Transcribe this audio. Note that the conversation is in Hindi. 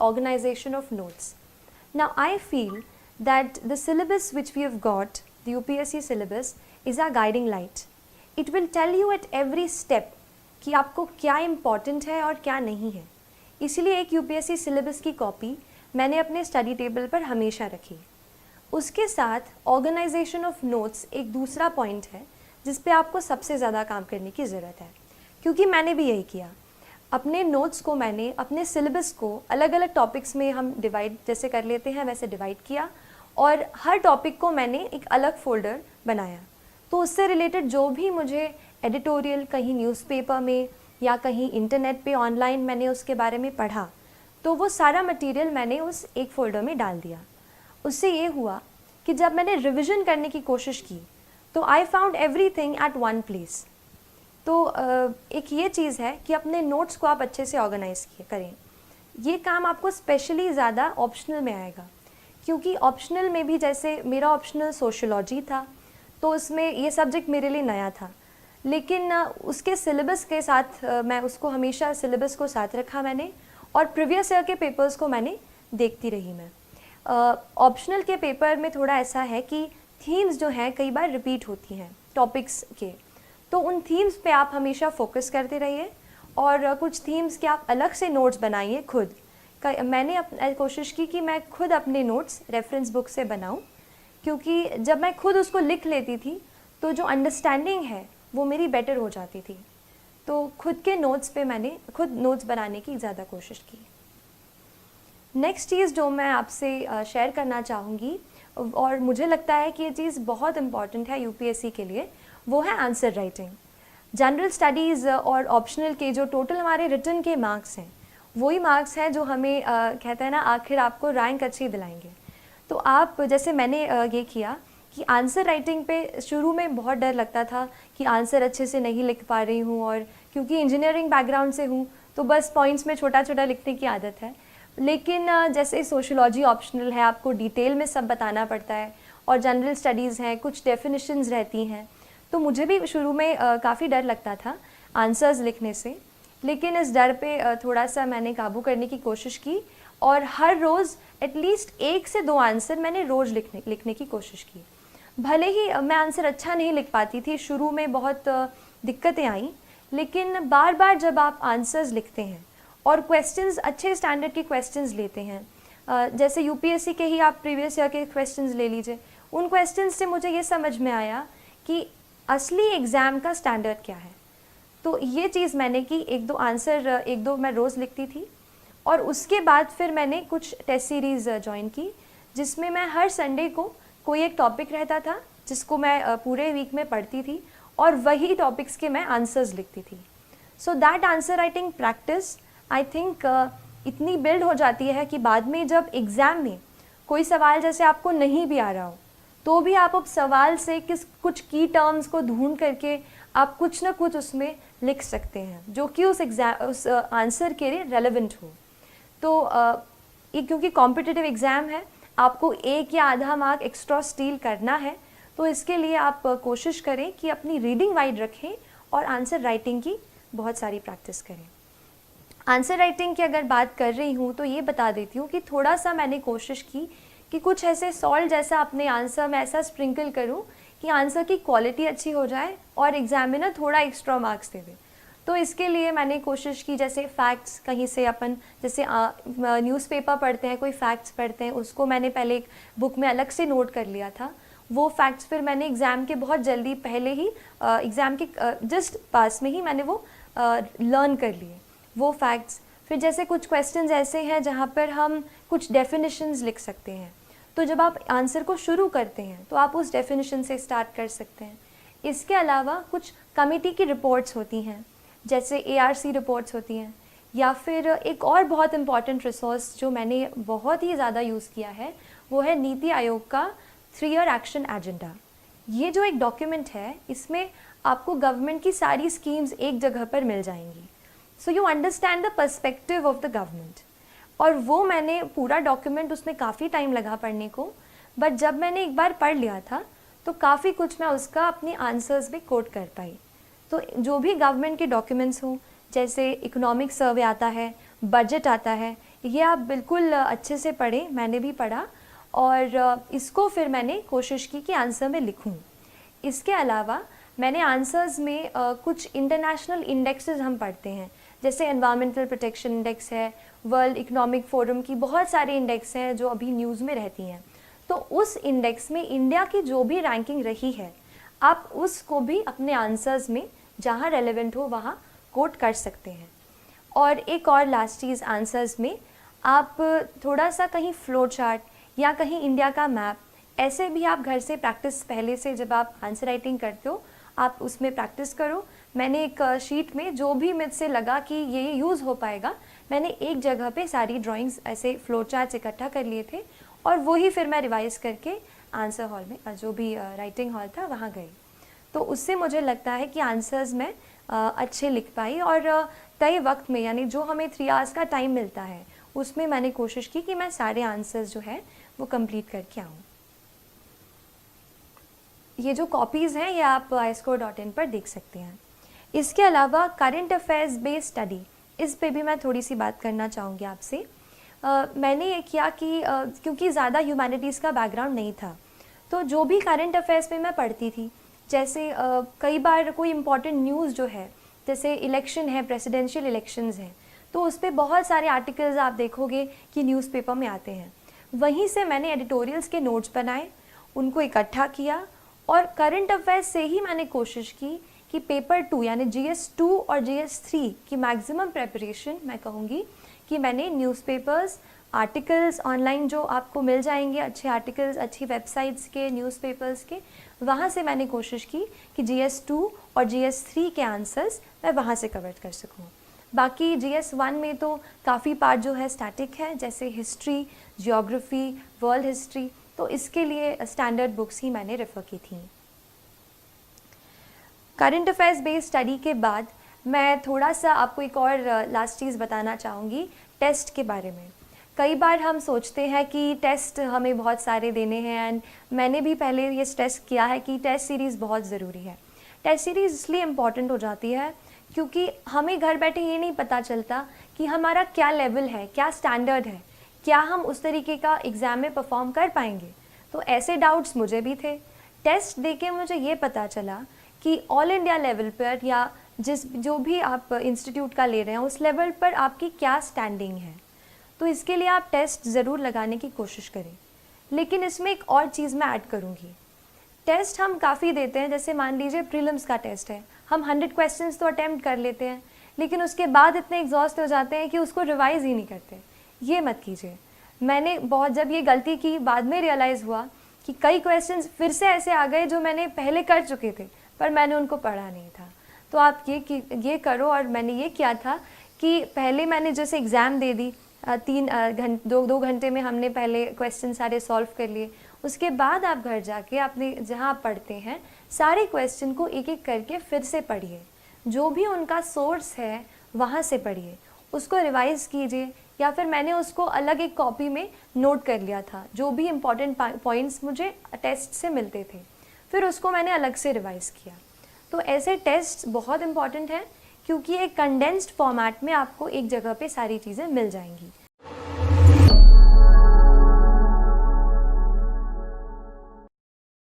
organization of notes. Now I feel that the syllabus which we have got, the UPSC syllabus, is our guiding light. It will tell you at every step कि आपको क्या इम्पॉर्टेंट है और क्या नहीं है. इसलिए एक UPSC सिलेबस की कॉपी मैंने अपने स्टडी टेबल पर हमेशा रखी. उसके साथ ऑर्गेनाइजेशन ऑफ नोट्स एक दूसरा पॉइंट है जिस पे आपको सबसे ज़्यादा काम करने की ज़रूरत है, क्योंकि मैंने भी यही किया. अपने नोट्स को मैंने अपने सिलेबस को अलग अलग टॉपिक्स में हम डिवाइड जैसे कर लेते हैं वैसे डिवाइड किया, और हर टॉपिक को मैंने एक अलग फोल्डर बनाया. तो उससे रिलेटेड जो भी मुझे एडिटोरियल कहीं न्यूज़पेपर में या कहीं इंटरनेट पे ऑनलाइन मैंने उसके बारे में पढ़ा, तो वो सारा मटेरियल मैंने उस एक फ़ोल्डर में डाल दिया. उससे ये हुआ कि जब मैंने रिविज़न करने की कोशिश की तो I found everything at one place. तो एक ये चीज़ है कि अपने नोट्स को आप अच्छे से ऑर्गेनाइज करें. ये काम आपको स्पेशली ज़्यादा ऑप्शनल में आएगा, क्योंकि ऑप्शनल में भी जैसे मेरा ऑप्शनल सोशियोलॉजी था, तो उसमें ये सब्जेक्ट मेरे लिए नया था, लेकिन उसके सिलेबस के साथ मैं उसको हमेशा सिलेबस को साथ रखा मैंने, और प्रीवियस ईयर के पेपर्स को मैंने देखती रही मैं. ऑप्शनल के पेपर में थोड़ा ऐसा है कि थीम्स जो हैं कई बार रिपीट होती हैं टॉपिक्स के, तो उन थीम्स पे आप हमेशा फोकस करते रहिए, और कुछ थीम्स के आप अलग से नोट्स बनाइए खुद. मैंने कोशिश की कि मैं खुद अपने नोट्स रेफरेंस बुक से बनाऊं, क्योंकि जब मैं खुद उसको लिख लेती थी तो जो अंडरस्टैंडिंग है वो मेरी बेटर हो जाती थी. तो खुद के नोट्स पे मैंने खुद नोट्स बनाने की ज़्यादा कोशिश की. नेक्स्ट चीज़ जो मैं आपसे शेयर करना चाहूँगी, और मुझे लगता है कि ये चीज़ बहुत इम्पॉर्टेंट है यूपीएससी के लिए, वो है आंसर राइटिंग. जनरल स्टडीज़ और ऑप्शनल के जो टोटल हमारे रिटन के मार्क्स हैं, वही मार्क्स हैं जो हमें कहते हैं ना आखिर आपको रैंक अच्छी दिलाएंगे. तो आप जैसे मैंने ये किया कि आंसर राइटिंग पे शुरू में बहुत डर लगता था कि आंसर अच्छे से नहीं लिख पा रही हूँ, और क्योंकि इंजीनियरिंग बैकग्राउंड से हूँ तो बस पॉइंट्स में छोटा छोटा लिखने की आदत है. लेकिन जैसे सोशियोलॉजी ऑप्शनल है, आपको डिटेल में सब बताना पड़ता है, और जनरल स्टडीज़ हैं, कुछ डेफिनेशंस रहती हैं, तो मुझे भी शुरू में काफ़ी डर लगता था आंसर्स लिखने से. लेकिन इस डर पे थोड़ा सा मैंने काबू करने की कोशिश की, और हर रोज़ एटलीस्ट 1 से 2 आंसर मैंने रोज़ लिखने की कोशिश की. भले ही मैं आंसर अच्छा नहीं लिख पाती थी, शुरू में बहुत दिक्कतें आई, लेकिन बार बार जब आप आंसर्स लिखते हैं और क्वेश्चंस अच्छे स्टैंडर्ड के क्वेश्चंस लेते हैं, जैसे यूपीएससी के ही आप प्रीवियस ईयर के क्वेश्चंस ले लीजिए, उन क्वेश्चंस से मुझे ये समझ में आया कि असली एग्ज़ाम का स्टैंडर्ड क्या है. तो ये चीज़ मैंने की, 1-2 मैं रोज़ लिखती थी, और उसके बाद फिर मैंने कुछ टेस्ट सीरीज़ ज्वाइन की, जिसमें मैं हर संडे को कोई एक टॉपिक रहता था जिसको मैं पूरे वीक में पढ़ती थी, और वही टॉपिक्स के मैं आंसर्स लिखती थी. So that answer writing practice I think इतनी बिल्ड हो जाती है कि बाद में जब एग्ज़ाम में कोई सवाल जैसे आपको नहीं भी आ रहा हो, तो भी आप उस सवाल से कुछ की टर्म्स को ढूंढ करके आप कुछ ना कुछ उसमें लिख सकते हैं, जो कि उस आंसर के लिए रेलेवेंट हो. तो ये क्योंकि कॉम्पिटिटिव एग्ज़ाम है, आपको 1 या आधा मार्क एक्स्ट्रा स्टील करना है, तो इसके लिए आप कोशिश करें कि अपनी रीडिंग वाइड रखें और आंसर राइटिंग की बहुत सारी प्रैक्टिस करें. आंसर राइटिंग की अगर बात कर रही हूँ तो ये बता देती हूँ कि थोड़ा सा मैंने कोशिश की कि कुछ ऐसे सॉल्ट जैसा अपने आंसर में ऐसा स्प्रिंकल करूँ कि आंसर की क्वालिटी अच्छी हो जाए और एग्जामिनर थोड़ा एक्स्ट्रा मार्क्स दे दे. तो इसके लिए मैंने कोशिश की, जैसे फैक्ट्स कहीं से अपन जैसे न्यूज़पेपर पढ़ते हैं, कोई फैक्ट्स पढ़ते हैं, उसको मैंने पहले एक बुक में अलग से नोट कर लिया था. वो फैक्ट्स फिर मैंने एग्ज़ाम के बहुत जल्दी पहले ही एग्ज़ाम के जस्ट पास में ही मैंने वो लर्न कर लिए वो फैक्ट्स. फिर जैसे कुछ क्वेश्चंस ऐसे हैं जहाँ पर हम कुछ डेफिनेशंस लिख सकते हैं, तो जब आप आंसर को शुरू करते हैं तो आप उस डेफिनेशन से स्टार्ट कर सकते हैं. इसके अलावा कुछ कमेटी की रिपोर्ट्स होती हैं, जैसे ARC रिपोर्ट्स होती हैं, या फिर एक और बहुत इम्पॉर्टेंट रिसोर्स जो मैंने बहुत ही ज़्यादा यूज़ किया है वो है नीति आयोग का 3-year एक्शन एजेंडा. ये जो एक डॉक्यूमेंट है, इसमें आपको गवर्नमेंट की सारी स्कीम्स एक जगह पर मिल जाएंगी. So you understand the perspective of the government. और वो मैंने पूरा डॉक्यूमेंट, उसमें काफ़ी टाइम लगा पढ़ने को, बट जब मैंने एक बार पढ़ लिया था तो काफ़ी कुछ मैं उसका अपनी आंसर्स में कोट कर पाई. तो जो भी गवर्नमेंट के डॉक्यूमेंट्स हों, जैसे इकोनॉमिक सर्वे आता है, बजट आता है, ये आप बिल्कुल अच्छे से पढ़ें, मैंने भी पढ़ा और इसको फिर मैंने कोशिश की कि आंसर में लिखूं। इसके अलावा मैंने आंसर्स में कुछ इंटरनेशनल इंडेक्सेस हम पढ़ते हैं, जैसे एनवायरमेंटल प्रोटेक्शन इंडेक्स है, वर्ल्ड इकोनॉमिक फोरम की बहुत सारे इंडेक्स हैं जो अभी न्यूज़ में रहती हैं। तो उस इंडेक्स में इंडिया की जो भी रैंकिंग रही है, आप उसको भी अपने आंसर्स में जहाँ रेलेवेंट हो वहाँ कोट कर सकते हैं। और एक और लास्ट चीज़, आंसर्स में आप थोड़ा सा कहीं फ्लो चार्ट या कहीं इंडिया का मैप, ऐसे भी आप घर से प्रैक्टिस, पहले से जब आप आंसर राइटिंग करते हो आप उसमें प्रैक्टिस करो। मैंने एक शीट में जो भी मुझसे लगा कि ये यूज़ हो पाएगा, मैंने एक जगह पे सारी ड्राइंग्स ऐसे फ्लो चार्ट्स इकट्ठा कर लिए थे और वही फिर मैं रिवाइज़ करके आंसर हॉल में, जो भी राइटिंग हॉल था, वहाँ गई। तो उससे मुझे लगता है कि आंसर्स मैं अच्छे लिख पाई और तय वक्त में, यानी जो हमें 3 आवर्स का टाइम मिलता है, उसमें मैंने कोशिश की कि मैं सारे आंसर्स जो है वो कंप्लीट करके आऊँ। ये जो कॉपीज़ हैं ये आप iscore.in पर देख सकते हैं। इसके अलावा करंट अफेयर्स बेस्ड स्टडी, इस पे भी मैं थोड़ी सी बात करना चाहूँगी आपसे। मैंने ये किया कि क्योंकि ज़्यादा ह्यूमैनिटीज़ का बैकग्राउंड नहीं था, तो जो भी करंट अफेयर्स में मैं पढ़ती थी, जैसे कई बार कोई इम्पॉर्टेंट न्यूज़ जो है, जैसे इलेक्शन है, प्रेसिडेंशियल इलेक्शंस हैं, तो उस पर बहुत सारे आर्टिकल्स आप देखोगे कि न्यूज़पेपर में आते हैं। वहीं से मैंने एडिटोरियल्स के नोट्स बनाए, उनको इकट्ठा किया और करंट अफेयर्स से ही मैंने कोशिश की कि पेपर 2 यानी GS2 और GS3 की मैक्सिमम प्रेपरेशन, मैं कहूँगी कि मैंने न्यूज़पेपर्स, आर्टिकल्स ऑनलाइन जो आपको मिल जाएंगे, अच्छे आर्टिकल्स अच्छी वेबसाइट्स के, न्यूज़पेपर्स के, वहाँ से मैंने कोशिश की कि GS2 और GS3 के आंसर्स मैं वहाँ से कवर कर सकूँ। बाकी GS1 में तो काफ़ी पार्ट जो है स्टैटिक है, जैसे हिस्ट्री, जियोग्राफी, वर्ल्ड हिस्ट्री, तो इसके लिए स्टैंडर्ड बुक्स ही मैंने रेफ़र की थी। करंट अफेयर्स बेस्ड स्टडी के बाद मैं थोड़ा सा आपको एक और लास्ट चीज़ बताना चाहूँगी, टेस्ट के बारे में। कई बार हम सोचते हैं कि टेस्ट हमें बहुत सारे देने हैं, एंड मैंने भी पहले ये स्ट्रेस किया है कि टेस्ट सीरीज़ बहुत ज़रूरी है। टेस्ट सीरीज़ इसलिए इम्पॉर्टेंट हो जाती है क्योंकि हमें घर बैठे ये नहीं पता चलता कि हमारा क्या लेवल है, क्या स्टैंडर्ड है, क्या हम उस तरीके का एग्ज़ाम में परफॉर्म कर पाएंगे। तो ऐसे डाउट्स मुझे भी थे। टेस्ट देके मुझे ये पता चला कि ऑल इंडिया लेवल पर या जो भी आप इंस्टीट्यूट का ले रहे हैं उस लेवल पर आपकी क्या स्टैंडिंग है। तो इसके लिए आप टेस्ट ज़रूर लगाने की कोशिश करें। लेकिन इसमें एक और चीज़ मैं ऐड करूँगी, टेस्ट हम काफ़ी देते हैं, जैसे मान लीजिए प्रीलिम्स का टेस्ट है, हम 100 क्वेश्चंस तो अटैम्प्ट कर लेते हैं, लेकिन उसके बाद इतने एग्जॉस्ट हो जाते हैं कि उसको रिवाइज़ ही नहीं करते। ये मत कीजिए। मैंने बहुत जब ये गलती की, बाद में रियलाइज़ हुआ कि कई क्वेश्चंस फिर से ऐसे आ गए जो मैंने पहले कर चुके थे पर मैंने उनको पढ़ा नहीं था। तो आप ये करो, और मैंने ये किया था कि पहले मैंने जैसे एग्ज़ाम दे दी, 2 घंटे में हमने पहले क्वेश्चन सारे सॉल्व कर लिए। उसके बाद आप घर जाके अपने जहाँ आप पढ़ते हैं सारे क्वेश्चन को एक एक करके फिर से पढ़िए, जो भी उनका सोर्स है वहाँ से पढ़िए, उसको रिवाइज़ कीजिए, या फिर मैंने उसको अलग एक कॉपी में नोट कर लिया था, जो भी इम्पॉर्टेंट पॉइंट्स मुझे टेस्ट से मिलते थे, फिर उसको मैंने अलग से रिवाइज़ किया। तो ऐसे टेस्ट बहुत इम्पॉर्टेंट हैं क्योंकि एक कंडेंस्ड फॉर्मेट में आपको एक जगह पे सारी चीज़ें मिल जाएंगी।